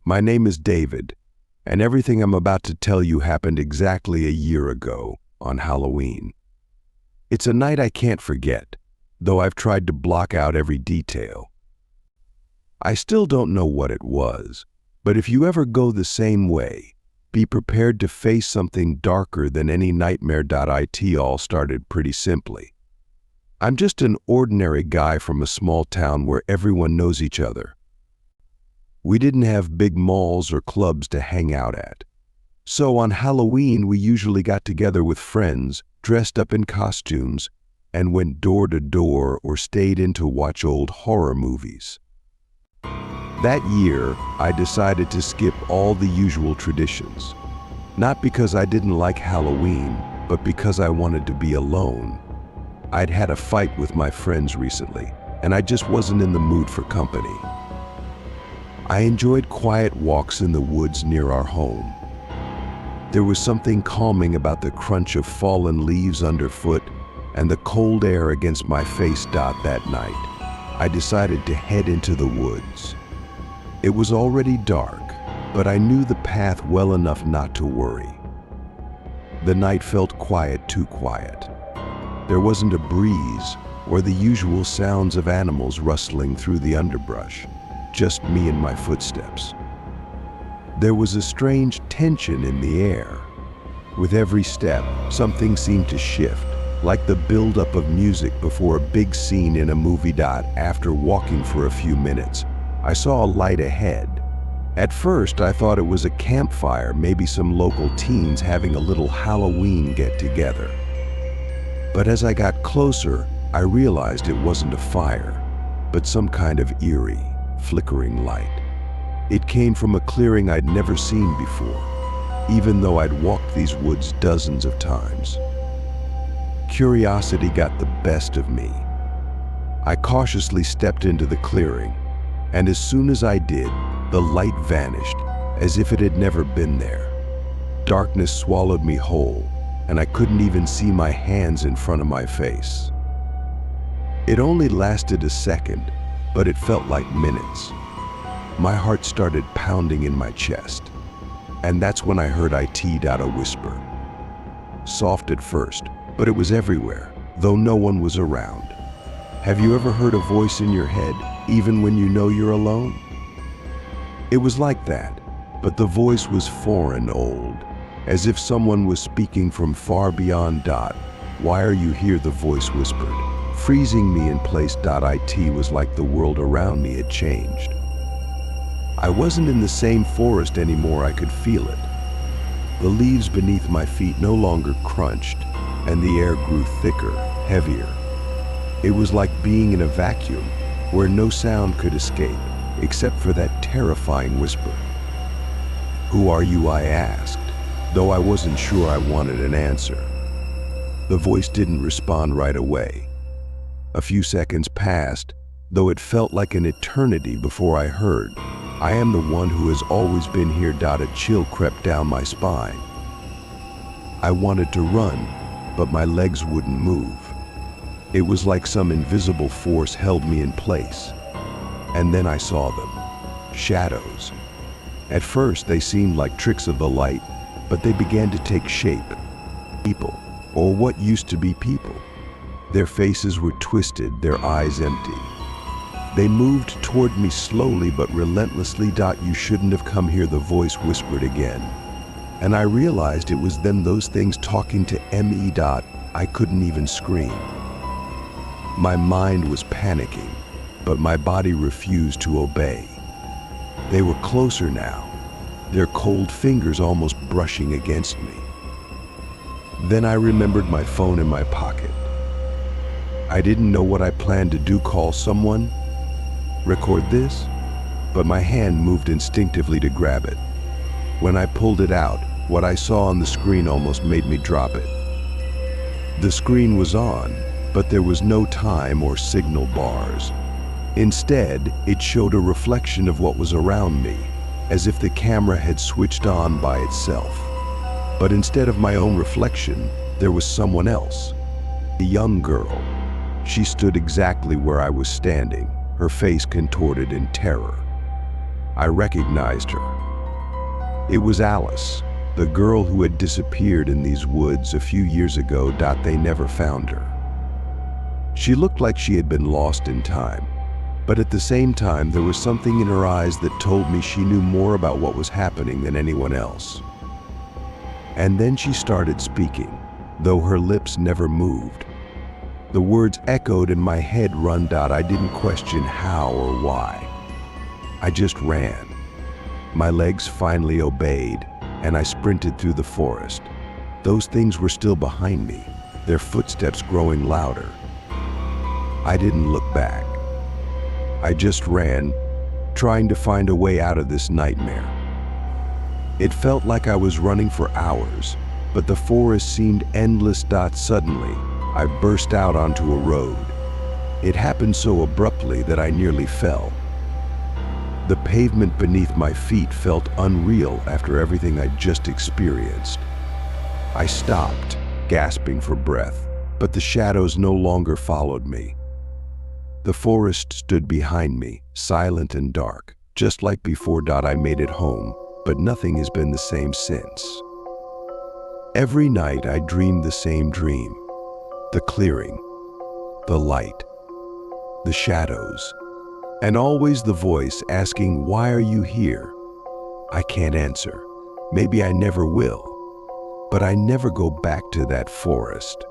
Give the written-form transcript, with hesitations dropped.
My name is David, and everything I'm about to tell you happened exactly a year ago on Halloween. It's a night I can't forget, though I've tried to block out every detail. I still don't know what it was, but if you ever go the same way, be prepared to face something darker than any nightmare. It all started pretty simply. I'm just an ordinary guy from a small town where everyone knows each other. We didn't have big malls or clubs to hang out at. So on Halloween, we usually got together with friends, dressed up in costumes, and went door to door or stayed in to watch old horror movies. That year, I decided to skip all the usual traditions. Not because I didn't like Halloween, but because I wanted to be alone. I'd had a fight with my friends recently, and I just wasn't in the mood for company. I enjoyed quiet walks in the woods near our home. There was something calming about the crunch of fallen leaves underfoot and the cold air against my face. That night, I decided to head into the woods. It was already dark, but I knew the path well enough not to worry. The night felt quiet, too quiet. There wasn't a breeze or the usual sounds of animals rustling through the underbrush, just me and my footsteps. There was a strange tension in the air. With every step, something seemed to shift, like the buildup of music before a big scene in a movie. After walking for a few minutes, I saw a light ahead. At first, I thought it was a campfire, maybe some local teens having a little Halloween get-together. But as I got closer, I realized it wasn't a fire, but some kind of eerie, flickering light. It came from a clearing I'd never seen before, even though I'd walked these woods dozens of times. Curiosity got the best of me. I cautiously stepped into the clearing, and as soon as I did, the light vanished, as if it had never been there. Darkness swallowed me whole, and I couldn't even see my hands in front of my face. It only lasted a second, but it felt like minutes. My heart started pounding in my chest, and that's when I heard a whisper. Soft at first, but it was everywhere, though no one was around. Have you ever heard a voice in your head, even when you know you're alone? It was like that, but the voice was foreign, old, as if someone was speaking from far beyond. Why are you here? The voice whispered, freezing me in place. It was like the world around me had changed. I wasn't in the same forest anymore. I could feel it. The leaves beneath my feet no longer crunched, and the air grew thicker, heavier. It was like being in a vacuum where no sound could escape, except for that terrifying whisper. Who are you? I asked, though I wasn't sure I wanted an answer. The voice didn't respond right away. A few seconds passed, though it felt like an eternity before I heard, I am the one who has always been here. A chill crept down my spine. I wanted to run, but my legs wouldn't move. It was like some invisible force held me in place. And then I saw them. Shadows. At first, they seemed like tricks of the light, but they began to take shape. People, or what used to be people. Their faces were twisted, their eyes empty. They moved toward me slowly but relentlessly. You shouldn't have come here, the voice whispered again. And I realized it was them, those things talking to me. I couldn't even scream. My mind was panicking, but my body refused to obey. They were closer now, their cold fingers almost brushing against me. Then I remembered my phone in my pocket. I didn't know what I planned to do, call someone, record this, but my hand moved instinctively to grab it. When I pulled it out, what I saw on the screen almost made me drop it. The screen was on, but there was no time or signal bars. Instead, it showed a reflection of what was around me, as if the camera had switched on by itself. But instead of my own reflection, there was someone else, a young girl. She stood exactly where I was standing, her face contorted in terror. I recognized her. It was Alice, the girl who had disappeared in these woods a few years ago. They never found her. She looked like she had been lost in time, but at the same time there was something in her eyes that told me she knew more about what was happening than anyone else. And then she started speaking, though her lips never moved. The words echoed in my head. I didn't question how or why. I just ran. My legs finally obeyed, and I sprinted through the forest. Those things were still behind me, their footsteps growing louder. I didn't look back. I just ran, trying to find a way out of this nightmare. It felt like I was running for hours, but the forest seemed endless. Suddenly, I burst out onto a road. It happened so abruptly that I nearly fell. The pavement beneath my feet felt unreal after everything I'd just experienced. I stopped, gasping for breath, but the shadows no longer followed me. The forest stood behind me, silent and dark, just like before. I made it home, but nothing has been the same since. Every night I dreamed the same dream. The clearing, the light, the shadows, and always the voice asking, "Why are you here?" I can't answer. Maybe I never will. But I never go back to that forest.